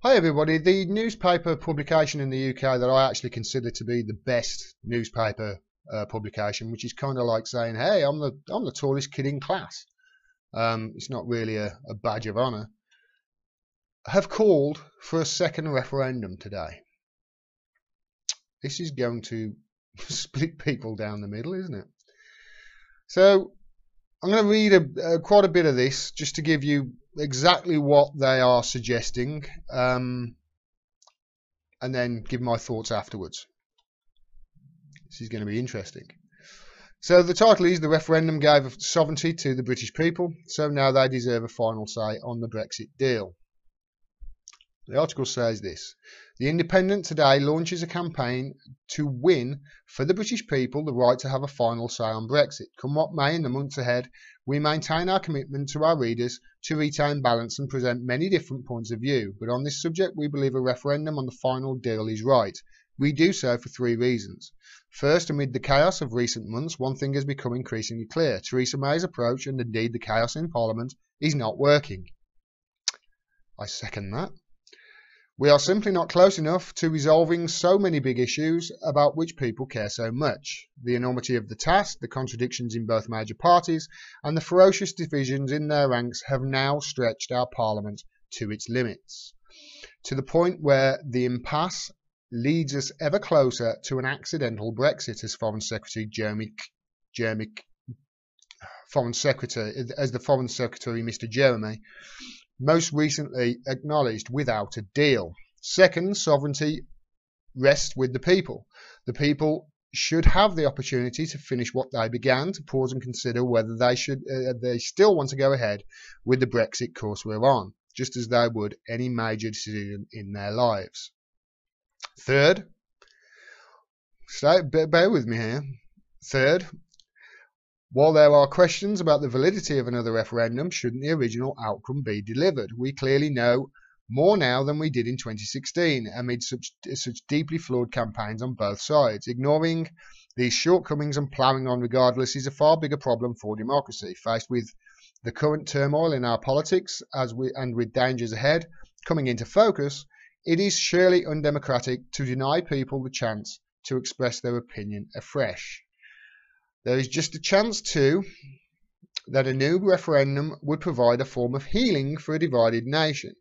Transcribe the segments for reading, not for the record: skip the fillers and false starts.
Hi everybody, the newspaper publication in the UK that I actually consider to be the best newspaper publication, which is kind of like saying, hey, I'm the tallest kid in class. It's not really a badge of honour. Have called for a second referendum today. This is going to split people down the middle, isn't it? So I'm going to read quite a bit of this just to give you exactly what they are suggesting, and then give my thoughts afterwards. This is going to be interesting. So the title is "The referendum gave sovereignty to the British people, so now they deserve a final say on the Brexit deal." The article says this: "The Independent today launches a campaign to win for the British people the right to have a final say on Brexit. Come what may in the months ahead, we maintain our commitment to our readers to retain balance and present many different points of view. But on this subject, we believe a referendum on the final deal is right. We do so for three reasons. First, amid the chaos of recent months, one thing has become increasingly clear. Theresa May's approach, and indeed the chaos in Parliament, is not working." I second that. "We are simply not close enough to resolving so many big issues about which people care so much. The enormity of the task, the contradictions in both major parties, and the ferocious divisions in their ranks have now stretched our Parliament to its limits, to the point where the impasse leads us ever closer to an accidental Brexit, as the Foreign Secretary Mr. Jeremy most recently acknowledged, without a deal. Second, sovereignty rests with the people. The people should have the opportunity to finish what they began, to pause and consider whether they still want to go ahead with the Brexit course we're on, just as they would any major decision in their lives. Third, bear with me here. Third, while there are questions about the validity of another referendum, shouldn't the original outcome be delivered? We clearly know more now than we did in 2016, amid such deeply flawed campaigns on both sides. Ignoring these shortcomings and ploughing on regardless is a far bigger problem for democracy. Faced with the current turmoil in our politics and with dangers ahead coming into focus, it is surely undemocratic to deny people the chance to express their opinion afresh. There is just a chance, too, that a new referendum would provide a form of healing for a divided nation.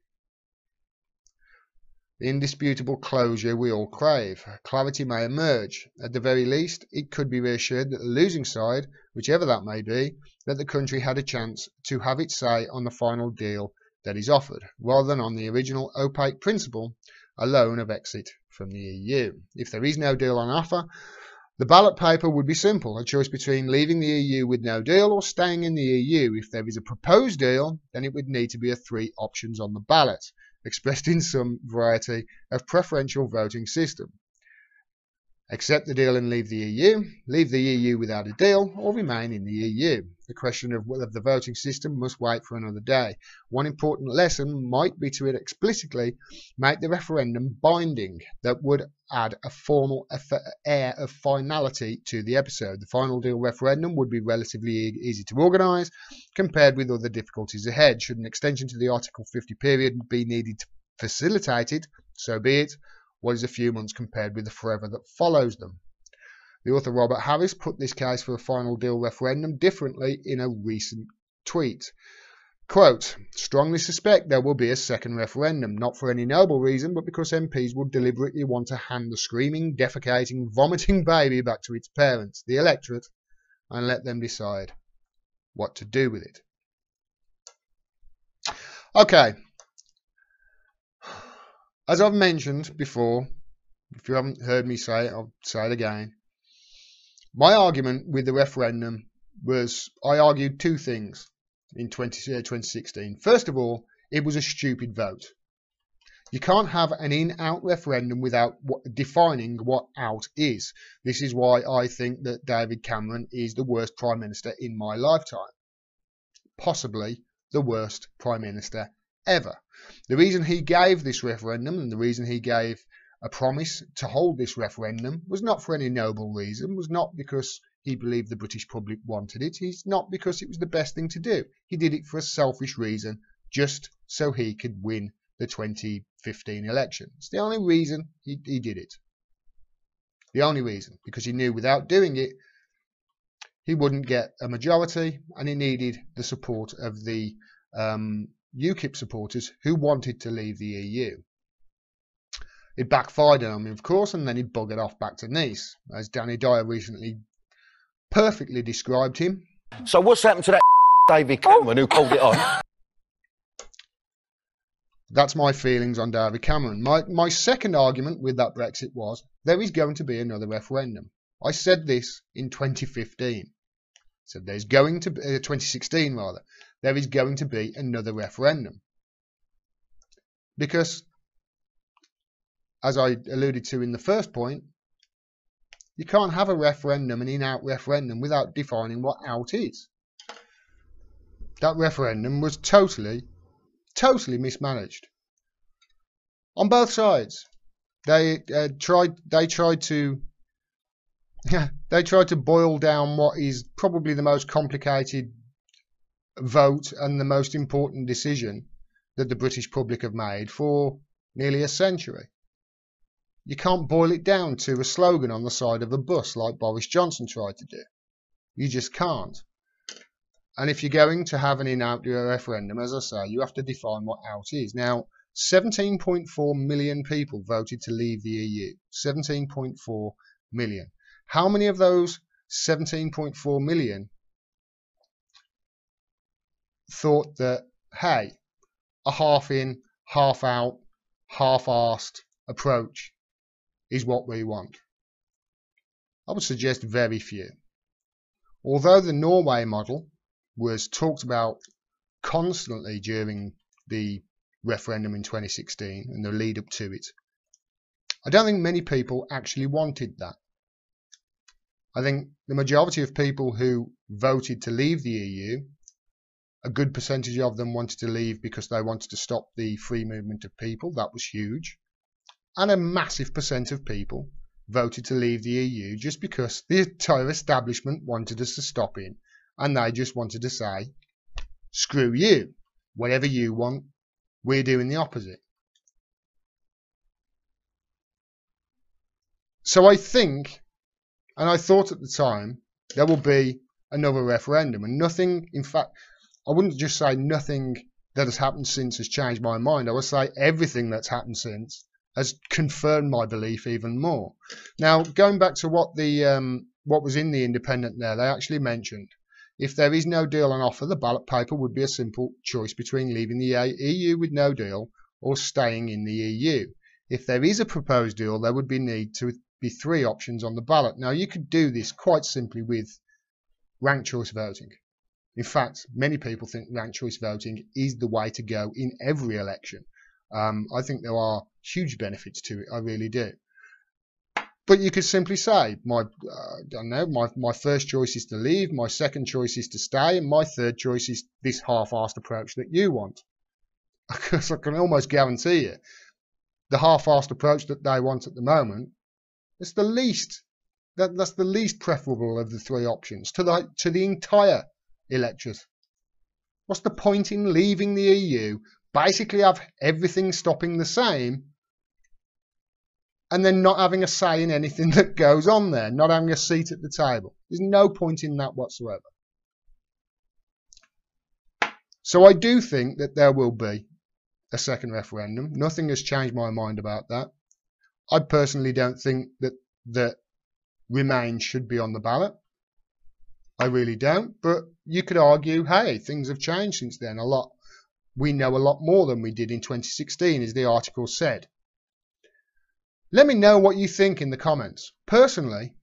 The indisputable closure we all crave. Clarity may emerge. At the very least, it could be reassured that the losing side, whichever that may be, that the country had a chance to have its say on the final deal that is offered, rather than on the original opaque principle alone of exit from the EU. If there is no deal on offer, the ballot paper would be simple, a choice between leaving the EU with no deal or staying in the EU. If there is a proposed deal, then it would need to be three options on the ballot, expressed in some variety of preferential voting system. Accept the deal and leave the EU without a deal, or remain in the EU. The question of whether the voting system must wait for another day. One important lesson might be to explicitly make the referendum binding. That would add a formal air of finality to the episode. The final deal referendum would be relatively easy to organise compared with other difficulties ahead. Should an extension to the Article 50 period be needed to facilitate it, so be it. What is a few months compared with the forever that follows them? The author Robert Harris put this case for a final deal referendum differently in a recent tweet. Quote, "Strongly suspect there will be a second referendum, not for any noble reason, but because MPs will deliberately want to hand the screaming, defecating, vomiting baby back to its parents, the electorate, and let them decide what to do with it." Okay. As I've mentioned before, if you haven't heard me say it, I'll say it again. My argument with the referendum was, I argued two things in 2016. First of all, it was a stupid vote. You can't have an in-out referendum without defining what out is. This is why I think that David Cameron is the worst Prime Minister in my lifetime. Possibly the worst Prime Minister ever. The reason he gave this referendum and the reason he gave a promise to hold this referendum was not for any noble reason, was not because he believed the British public wanted it, it's not because it was the best thing to do. He did it for a selfish reason, just so he could win the 2015 election. It's the only reason he did it. The only reason, because he knew without doing it, he wouldn't get a majority, and he needed the support of the UKIP supporters who wanted to leave the EU. It backfired on him, of course, and then he buggered off back to Nice, as Danny Dyer recently perfectly described him. So what's happened to that David Cameron who called it on? That's my feelings on David Cameron. My second argument with that Brexit was there is going to be another referendum. I said this in 2015. So there's going to be 2016 rather. There is going to be another referendum. Because, as I alluded to in the first point, you can't have a referendum, an in-out referendum, without defining what out is. That referendum was totally mismanaged on both sides. They tried to boil down what is probably the most complicated vote and the most important decision that the British public have made for nearly a century. You can't boil it down to a slogan on the side of a bus like Boris Johnson tried to do. You just can't. And if you're going to have an in-out referendum, as I say, you have to define what out is. Now, 17.4 million people voted to leave the EU. 17.4 million. How many of those 17.4 million thought that, hey, a half in, half out, half-arsed approach is what we want? I would suggest very few. Although the Norway model was talked about constantly during the referendum in 2016 and the lead up to it, I don't think many people actually wanted that. I think the majority of people who voted to leave the EU, a good percentage of them wanted to leave because they wanted to stop the free movement of people. That was huge. And a massive percent of people voted to leave the EU just because the entire establishment wanted us to stop in, and they just wanted to say, screw you, whatever you want, we're doing the opposite. So I think, and I thought at the time, there will be another referendum, and nothing, in fact, I wouldn't just say nothing that has happened since has changed my mind. I would say everything that's happened since has confirmed my belief even more. Now, going back to what was in the Independent there, they actually mentioned, if there is no deal on offer, the ballot paper would be a simple choice between leaving the EU with no deal or staying in the EU. If there is a proposed deal, there would need to be 3 options on the ballot. Now, you could do this quite simply with ranked choice voting. In fact, many people think ranked choice voting is the way to go in every election. I think there are huge benefits to it. I really do. But you could simply say, my first choice is to leave, my second choice is to stay, and my third choice is this half-assed approach that you want. Because I can almost guarantee you, the half-assed approach that they want at the moment, it's the least. That's the least preferable of the 3 options to the entire electorate. What's the point in leaving the EU? Basically have everything stopping the same, and then not having a say in anything that goes on there, not having a seat at the table. There's no point in that whatsoever. So I do think that there will be a second referendum. Nothing has changed my mind about that. I personally don't think that Remain should be on the ballot. I really don't. But you could argue, hey, things have changed since then a lot. We know a lot more than we did in 2016, as the article said. Let me know what you think in the comments. Personally,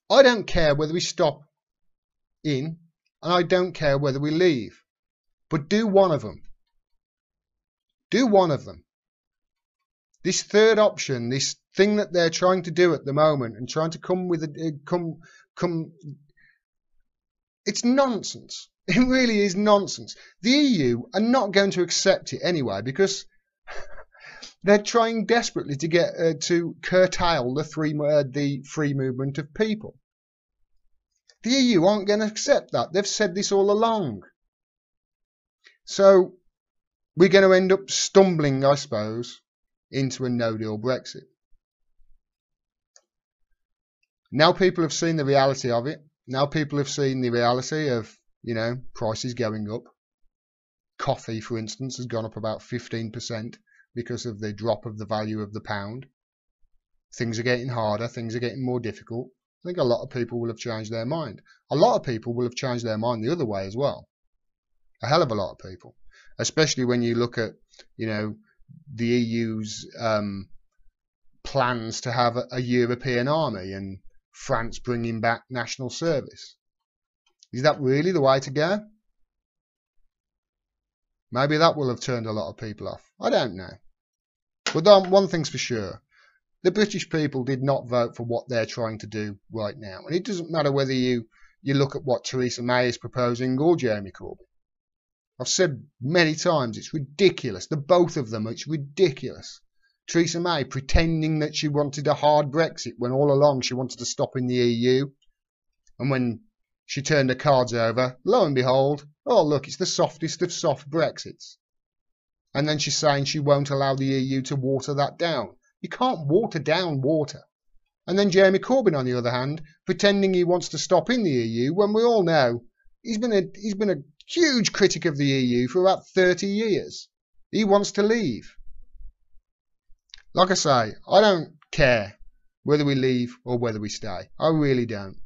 I don't care whether we stop in, and I don't care whether we leave. But do one of them. Do one of them. This third option, this thing that they're trying to do at the moment and trying to come with it's nonsense. It really is nonsense. The EU are not going to accept it anyway because they're trying desperately to get to curtail the free movement of people. The EU aren't going to accept that. They've said this all along. So we're going to end up stumbling, I suppose, into a no-deal Brexit. Now people have seen the reality of it. Now people have seen the reality of, prices going up. Coffee, for instance, has gone up about 15% because of the drop of the value of the pound. Things are getting harder. Things are getting more difficult. I think a lot of people will have changed their mind. A lot of people will have changed their mind the other way as well. A hell of a lot of people. Especially when you look at, the EU's plans to have a European army and France bringing back national service. Is that really the way to go? Maybe that will have turned a lot of people off. I don't know. But one thing's for sure. The British people did not vote for what they're trying to do right now. And it doesn't matter whether you look at what Theresa May is proposing or Jeremy Corbyn. I've said many times it's ridiculous. The both of them, it's ridiculous. Theresa May pretending that she wanted a hard Brexit when all along she wanted to stop in the EU. And when she turned the cards over, lo and behold, oh look, it's the softest of soft Brexits. And then she's saying she won't allow the EU to water that down. You can't water down water. And then Jeremy Corbyn, on the other hand, pretending he wants to stop in the EU when we all know he's been a huge critic of the EU for about 30 years. He wants to leave. Like I say, I don't care whether we leave or whether we stay. I really don't.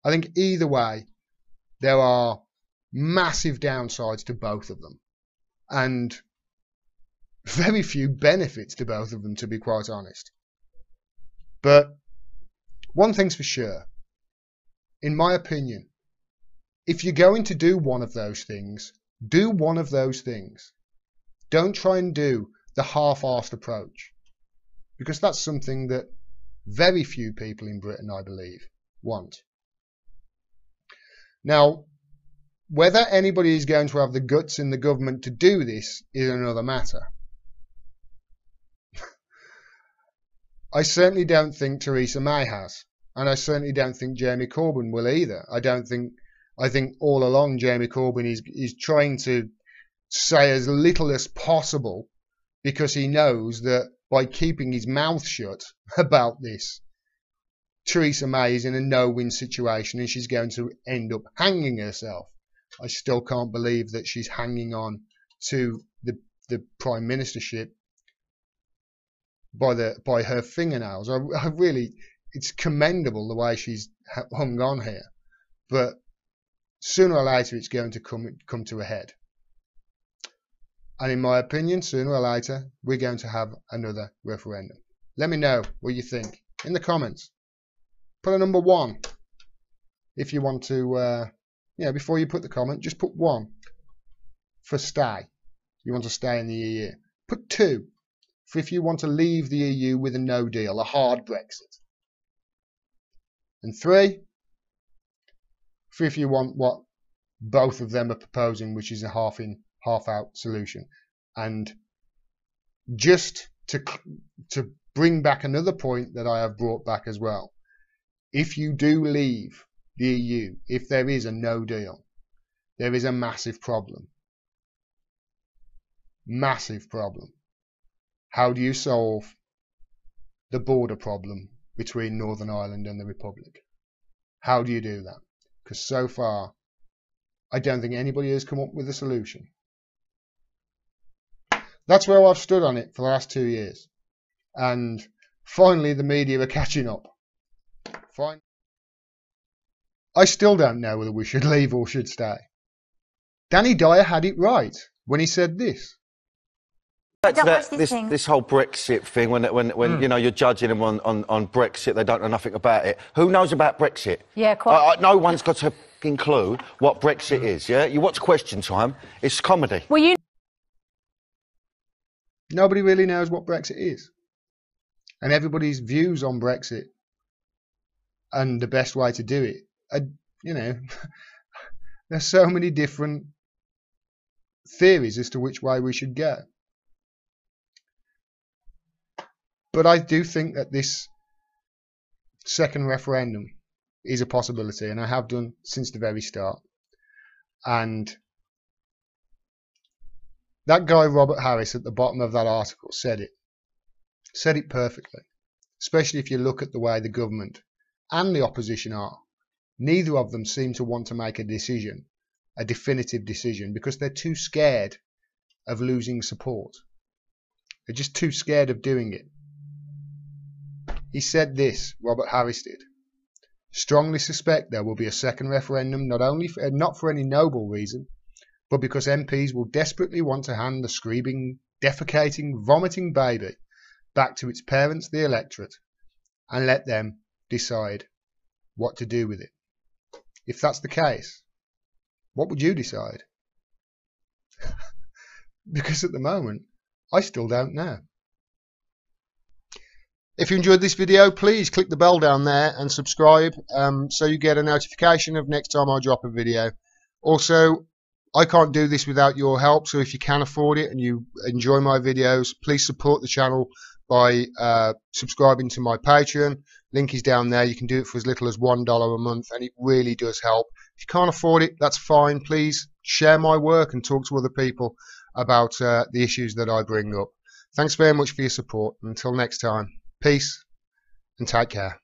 I think either way, there are massive downsides to both of them. And very few benefits to both of them, to be quite honest. But one thing's for sure. In my opinion, if you're going to do one of those things, do one of those things. Don't try and do the half-arsed approach. Because that's something that very few people in Britain, I believe, want. Now, whether anybody is going to have the guts in the government to do this is another matter. I certainly don't think Theresa May has. And I certainly don't think Jeremy Corbyn will either. I think all along Jeremy Corbyn is trying to say as little as possible because he knows that by keeping his mouth shut about this, Theresa May is in a no-win situation and she's going to end up hanging herself. I still can't believe that she's hanging on to the Prime Ministership by her fingernails. I really, it's commendable the way she's hung on here, but sooner or later it's going to come to a head. And in my opinion, sooner or later we're going to have another referendum. Let me know what you think in the comments. Put a number 1 if you want to. Before you put the comment, just put 1 for stay. You want to stay in the EU. Put 2 for if you want to leave the EU with a no deal, a hard Brexit. And 3 for if you want what both of them are proposing, which is a half-in, half-out solution. And just to bring back another point that I have brought back as well, if you do leave the EU, if there is a no deal, there is a massive problem. Massive problem. How do you solve the border problem between Northern Ireland and the Republic? How do you do that? Because so far, I don't think anybody has come up with a solution. That's where I've stood on it for the last 2 years. And finally, the media are catching up. Fine. I still don't know whether we should leave or should stay. Danny Dyer had it right when he said this. This whole Brexit thing, when you're judging them on Brexit, they don't know nothing about it. Who knows about Brexit? Yeah, quite. No one's got a fucking clue what Brexit is, yeah? You watch Question Time, it's comedy. Well, Nobody really knows what Brexit is. And everybody's views on Brexit and the best way to do it are, there's so many different theories as to which way we should go. But I do think that this second referendum is a possibility, and I have done since the very start. And That guy Robert Harris at the bottom of that article said it perfectly, especially if you look at the way the government and the opposition are. Neither of them seem to want to make a decision, a definitive decision, because they're too scared of losing support. They're just too scared of doing it. He said this, Robert Harris did: strongly suspect there will be a second referendum, not for any noble reason, but because MPs will desperately want to hand the screaming, defecating, vomiting baby back to its parents, the electorate, and let them decide what to do with it. If that's the case, what would you decide? Because at the moment, I still don't know. If you enjoyed this video, please click the bell down there and subscribe so you get a notification of next time I drop a video. Also, I can't do this without your help, so if you can afford it and you enjoy my videos, please support the channel by subscribing to my Patreon. Link is down there. You can do it for as little as $1 a month, and it really does help. If you can't afford it, that's fine. Please share my work and talk to other people about the issues that I bring up. Thanks very much for your support. Until next time, peace and take care.